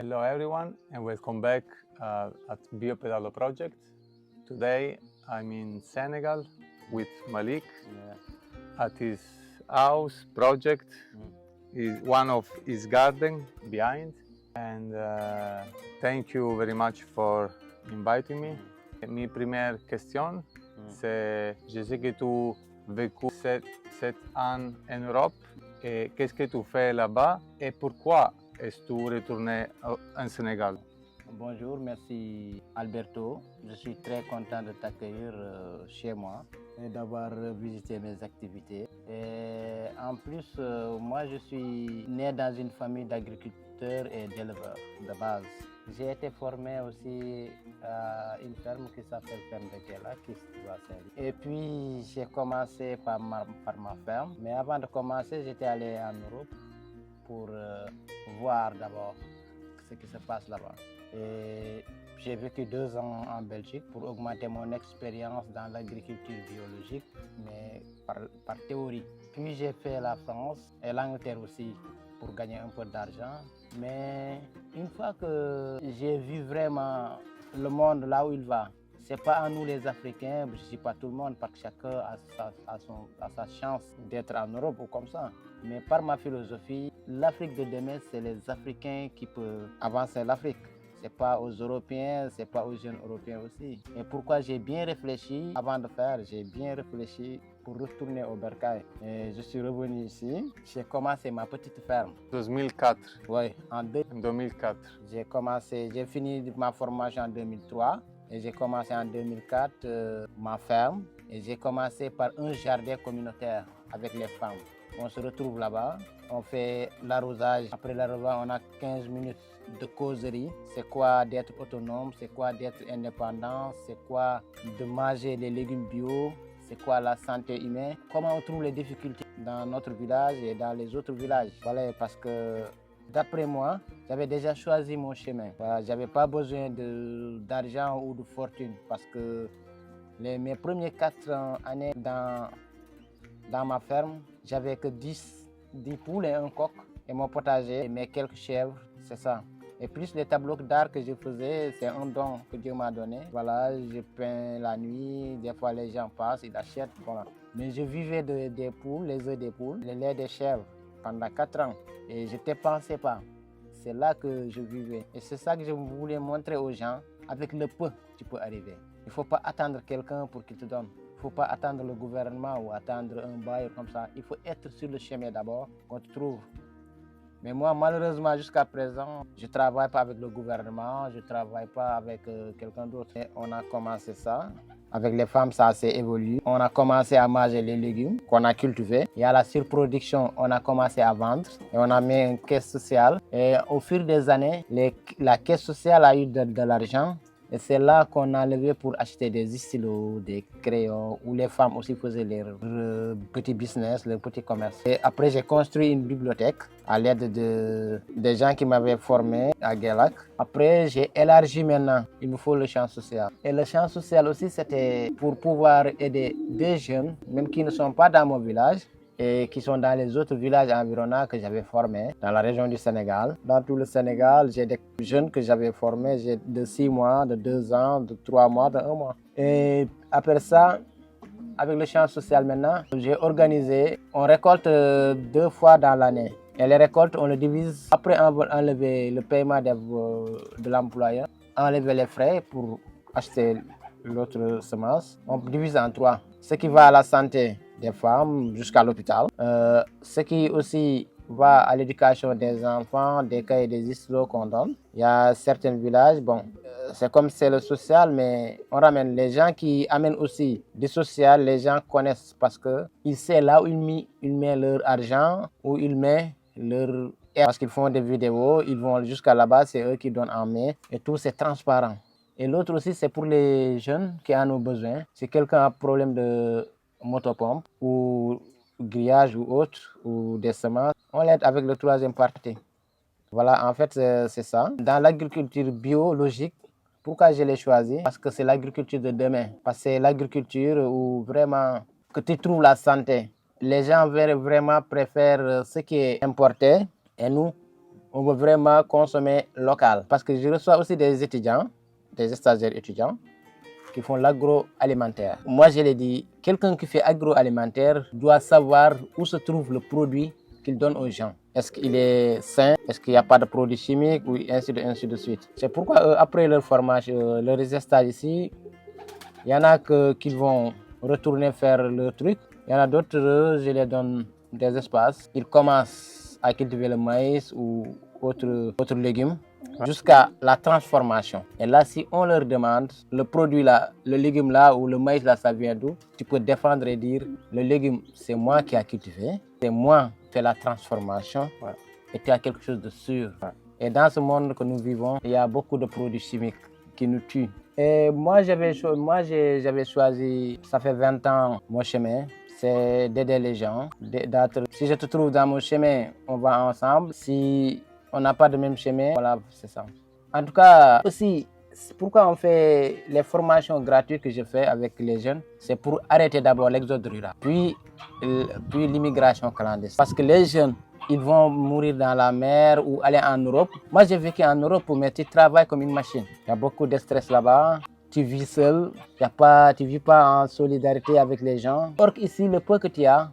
Hello everyone and welcome back at Biopedalo project. Today I'm in Senegal with Malik at his house project. Is one of his garden behind, and thank you very much for inviting me. Mi première question, c'est je sais que tu vécu 7 ans en Europe et qu'est-ce que tu fais là-bas et pourquoi es-tu retourné en Sénégal? Bonjour, merci Alberto. Je suis très content de t'accueillir chez moi et d'avoir visité mes activités. Et en plus, moi je suis né dans une famille d'agriculteurs et d'éleveurs de base. J'ai été formé aussi à une ferme qui s'appelle Ferme de Kela, qui se trouve à Saint-Louis. Et puis j'ai commencé par ma ferme. Mais avant de commencer, j'étais allé en Europe pour voir d'abord ce qui se passe là-bas. Et j'ai vécu 2 ans en Belgique pour augmenter mon expérience dans l'agriculture biologique, mais par théorie. Puis j'ai fait la France et l'Angleterre aussi pour gagner un peu d'argent. Mais une fois que j'ai vu vraiment le monde là où il va, c'est pas à nous les Africains, je ne dis pas tout le monde, parce que chacun a sa chance d'être en Europe ou comme ça. Mais par ma philosophie, l'Afrique de demain, c'est les Africains qui peuvent avancer l'Afrique. Ce n'est pas aux Européens, ce n'est pas aux jeunes Européens aussi. Et pourquoi j'ai bien réfléchi avant de faire, j'ai bien réfléchi pour retourner au Bercail. Et je suis revenu ici, j'ai commencé ma petite ferme. 2004. Oui, en 2004. J'ai fini ma formation en 2003 et j'ai commencé en 2004 ma ferme. Et j'ai commencé par un jardin communautaire avec les femmes. On se retrouve là-bas, on fait l'arrosage. Après l'arrosage, on a 15 minutes de causerie. C'est quoi d'être autonome, c'est quoi d'être indépendant, c'est quoi de manger les légumes bio, c'est quoi la santé humaine. Comment on trouve les difficultés dans notre village et dans les autres villages. Voilà, parce que d'après moi, j'avais déjà choisi mon chemin. Voilà, je n'avais pas besoin d'argent ou de fortune parce que mes premiers 4 années dans ma ferme, j'avais que 10 poules et un coq et mon potager et mes quelques chèvres, c'est ça. Et plus les tableaux d'art que je faisais, c'est un don que Dieu m'a donné. Voilà, je peins la nuit, des fois les gens passent, ils achètent, voilà. Mais je vivais des poules, les œufs des poules, les laits des chèvres pendant 4 ans et je ne dépensais pas. C'est là que je vivais. Et c'est ça que je voulais montrer aux gens. Avec le peu, tu peux arriver. Il ne faut pas attendre quelqu'un pour qu'il te donne. Il ne faut pas attendre le gouvernement ou attendre un bail comme ça. Il faut être sur le chemin d'abord, qu'on te trouve. Mais moi, malheureusement, jusqu'à présent, je ne travaille pas avec le gouvernement, je ne travaille pas avec quelqu'un d'autre. Et on a commencé ça. Avec les femmes, ça s'est évolué. On a commencé à manger les légumes qu'on a cultivés. Il y a la surproduction, on a commencé à vendre. Et on a mis une caisse sociale. Et au fil des années, la caisse sociale a eu de l'argent. Et c'est là qu'on a levé pour acheter des stylos, des crayons, où les femmes aussi faisaient leur petit business, leur petit commerce. Et après, j'ai construit une bibliothèque à l'aide des gens qui m'avaient formé à Guelac. Après, j'ai élargi maintenant. Il me faut le champ social. Et le champ social aussi, c'était pour pouvoir aider des jeunes, même qui ne sont pas dans mon village, et qui sont dans les autres villages environnants que j'avais formés dans la région du Sénégal. Dans tout le Sénégal, j'ai des jeunes que j'avais formés de 6 mois, de 2 ans, de 3 mois, de 1 mois. Et après ça, avec le champ social maintenant, j'ai organisé, on récolte 2 fois dans l'année. Et les récoltes, on les divise. Après enlever le paiement de l'employeur, enlever les frais pour acheter l'autre semence, on divise en 3. Ce qui va à la santé des femmes jusqu'à l'hôpital. Ce qui aussi va à l'éducation des enfants, des cahiers, des stylos qu'on donne. Il y a certains villages, bon, c'est comme c'est le social, mais on ramène les gens qui amènent aussi du social. Les gens connaissent parce qu'ils savent là où ils mettent leur argent, où ils mettent leur... Parce qu'ils font des vidéos, ils vont jusqu'à là-bas, c'est eux qui donnent en main et tout, c'est transparent. Et l'autre aussi, c'est pour les jeunes qui en ont besoin. Si quelqu'un a un problème de motopompe ou grillage ou autre, ou des semences, on l'aide avec le 3e parti. Voilà, en fait, c'est ça. Dans l'agriculture biologique, pourquoi je l'ai choisi? Parce que c'est l'agriculture de demain. Parce que c'est l'agriculture où vraiment que tu trouves la santé. Les gens vraiment préfèrent ce qui est importé et nous, on veut vraiment consommer local. Parce que je reçois aussi des étudiants, des stagiaires étudiants, qui font l'agroalimentaire. Moi, je l'ai dit, quelqu'un qui fait agroalimentaire doit savoir où se trouve le produit qu'il donne aux gens. Est-ce qu'il est sain? Est-ce qu'il n'y a pas de produits chimiques? Ou ainsi de suite. C'est pourquoi après leur formation, leur stage ici, il y en a qui vont retourner faire le truc. Il y en a d'autres, je les donne des espaces. Ils commencent à cultiver le maïs ou autres légumes jusqu'à la transformation. Et là, si on leur demande le produit là, le légume là ou le maïs là, ça vient d'où? Tu peux défendre et dire le légume, c'est moi qui ai cultivé, c'est moi qui fais la transformation et tu as quelque chose de sûr. Et dans ce monde que nous vivons, il y a beaucoup de produits chimiques qui nous tuent. Et moi, j'avais choisi, ça fait 20 ans, mon chemin, c'est d'aider les gens. Si je te trouve dans mon chemin, on va ensemble. Si on n'a pas de même chemin, voilà, c'est ça. En tout cas, aussi, pourquoi on fait les formations gratuites que je fais avec les jeunes, c'est pour arrêter d'abord l'exode rural, puis l'immigration clandestine. Parce que les jeunes, ils vont mourir dans la mer ou aller en Europe. Moi, j'ai vécu en Europe, mais tu travailles comme une machine. Il y a beaucoup de stress là-bas. Tu vis seul, tu ne vis pas en solidarité avec les gens. Or ici, le peu que tu as,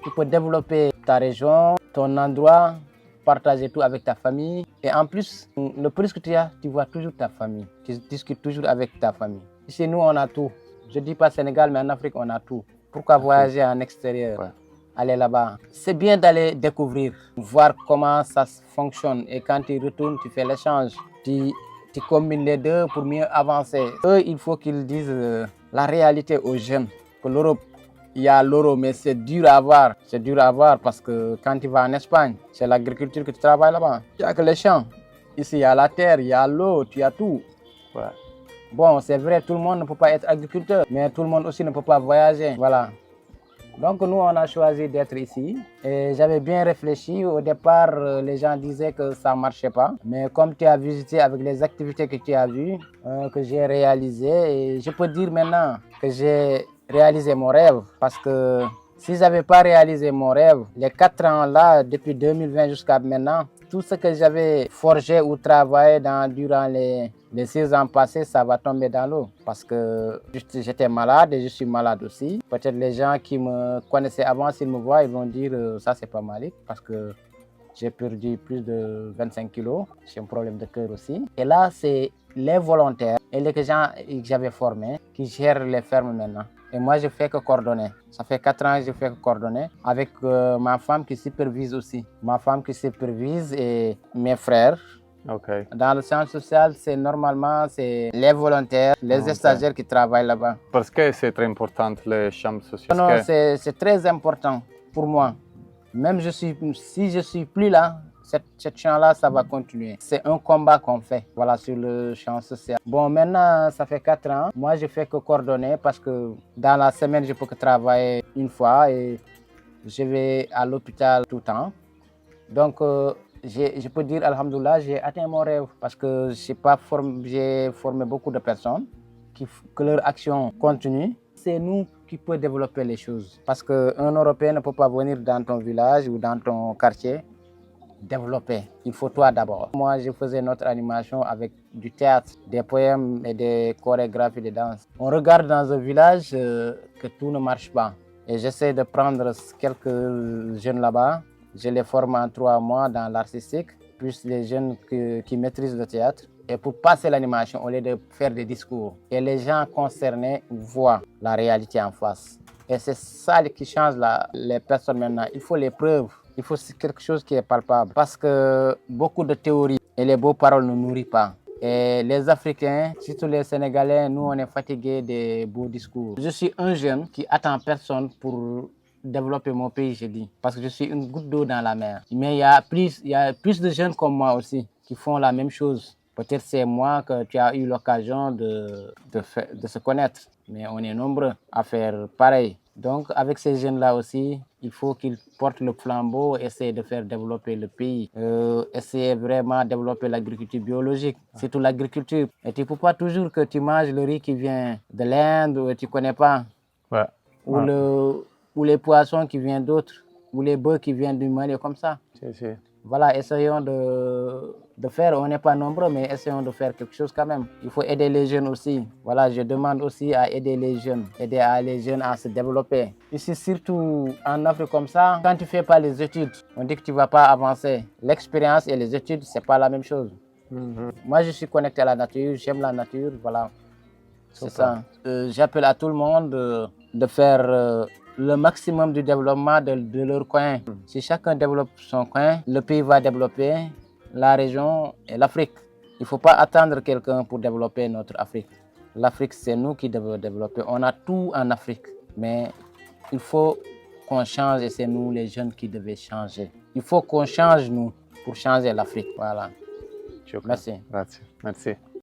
tu peux développer ta région, ton endroit, partager tout avec ta famille. Et en plus, le plus que tu as, tu vois toujours ta famille. Tu discutes toujours avec ta famille. Chez nous, on a tout. Je ne dis pas Sénégal, mais en Afrique, on a tout. Pourquoi voyager en extérieur? Aller là-bas. C'est bien d'aller découvrir, voir comment ça fonctionne. Et quand tu retournes, tu fais l'échange. Tu combines les deux pour mieux avancer. Eux, il faut qu'ils disent la réalité aux jeunes. Que l'Europe, il y a l'euro, mais c'est dur à avoir. C'est dur à avoir parce que quand tu vas en Espagne, c'est l'agriculture que tu travailles là-bas. Il n'y a que les champs. Ici, il y a la terre, il y a l'eau, tu as tout. Bon, c'est vrai, tout le monde ne peut pas être agriculteur, mais tout le monde aussi ne peut pas voyager. Voilà. Donc nous, on a choisi d'être ici et j'avais bien réfléchi. Au départ, les gens disaient que ça ne marchait pas. Mais comme tu as visité avec les activités que tu as vues, que j'ai réalisées, et je peux dire maintenant que j'ai réalisé mon rêve. Parce que si je n'avais pas réalisé mon rêve, les 4 ans là, depuis 2020 jusqu'à maintenant, tout ce que j'avais forgé ou travaillé durant les 6 ans passés, ça va tomber dans l'eau. Parce que j'étais malade et je suis malade aussi. Peut-être les gens qui me connaissaient avant, s'ils me voient, ils vont dire ça c'est pas Malick. Parce que j'ai perdu plus de 25 kilos. J'ai un problème de cœur aussi. Et là, c'est les volontaires et les gens que j'avais formés qui gèrent les fermes maintenant. Et moi, je fais que coordonner. Ça fait 4 ans que je fais que coordonner avec ma femme qui supervise aussi. Ma femme qui supervise et mes frères. Dans le centre social, c'est normalement les volontaires, les stagiaires qui travaillent là-bas. Parce que c'est très important, les chambres sociales? Non, c'est très important pour moi. Même si je ne suis plus là, cette champ-là, ça va continuer. C'est un combat qu'on fait, voilà, sur le champ social. Bon, maintenant, ça fait 4 ans. Moi, je fais que coordonner parce que dans la semaine, je peux que travailler une fois et je vais à l'hôpital tout le temps. Donc, je peux dire, alhamdoulilah, j'ai atteint mon rêve parce que j'ai formé beaucoup de personnes que leur action continue. C'est nous qui pouvons développer les choses. Parce qu'un Européen ne peut pas venir dans ton village ou dans ton quartier développer. Il faut toi d'abord. Moi, je faisais notre animation avec du théâtre, des poèmes et des chorégraphies de danse. On regarde dans un village que tout ne marche pas. Et j'essaie de prendre quelques jeunes là-bas. Je les forme en 3 mois dans l'artistique, plus les jeunes qui maîtrisent le théâtre. Et pour passer l'animation, au lieu de faire des discours, et les gens concernés voient la réalité en face. Et c'est ça qui change les personnes maintenant. Il faut les preuves. Il faut quelque chose qui est palpable. Parce que beaucoup de théories et les beaux paroles ne nourrissent pas. Et les Africains, surtout les Sénégalais, nous, on est fatigués des beaux discours. Je suis un jeune qui attend personne pour développer mon pays, je dis. Parce que je suis une goutte d'eau dans la mer. Mais il y a plus de jeunes comme moi aussi qui font la même chose. Peut-être c'est moi que tu as eu l'occasion de se connaître. Mais on est nombreux à faire pareil. Donc, avec ces jeunes-là aussi, il faut qu'ils portent le flambeau, essayer de faire développer le pays, essayer vraiment de développer l'agriculture biologique, surtout l'agriculture. Et tu ne peux pas toujours que tu manges le riz qui vient de l'Inde ou tu ne connais pas, ou les poissons qui viennent d'autres, ou les bœufs qui viennent du Mali, comme ça. Voilà, essayons de faire, on n'est pas nombreux, mais essayons de faire quelque chose quand même. Il faut aider les jeunes aussi. Voilà, je demande aussi à aider les jeunes, aider les jeunes à se développer. Ici, surtout en Afrique comme ça, quand tu ne fais pas les études, on dit que tu ne vas pas avancer. L'expérience et les études, ce n'est pas la même chose. Moi, je suis connecté à la nature, j'aime la nature, voilà. C'est ça. J'appelle à tout le monde de faire le maximum du développement de leur coin. Si chacun développe son coin, le pays va développer, la région et l'Afrique. Il ne faut pas attendre quelqu'un pour développer notre Afrique. L'Afrique, c'est nous qui devons développer. On a tout en Afrique, mais il faut qu'on change et c'est nous les jeunes qui devons changer. Il faut qu'on change nous pour changer l'Afrique. Voilà. شكرا. Merci. Grazie. Merci.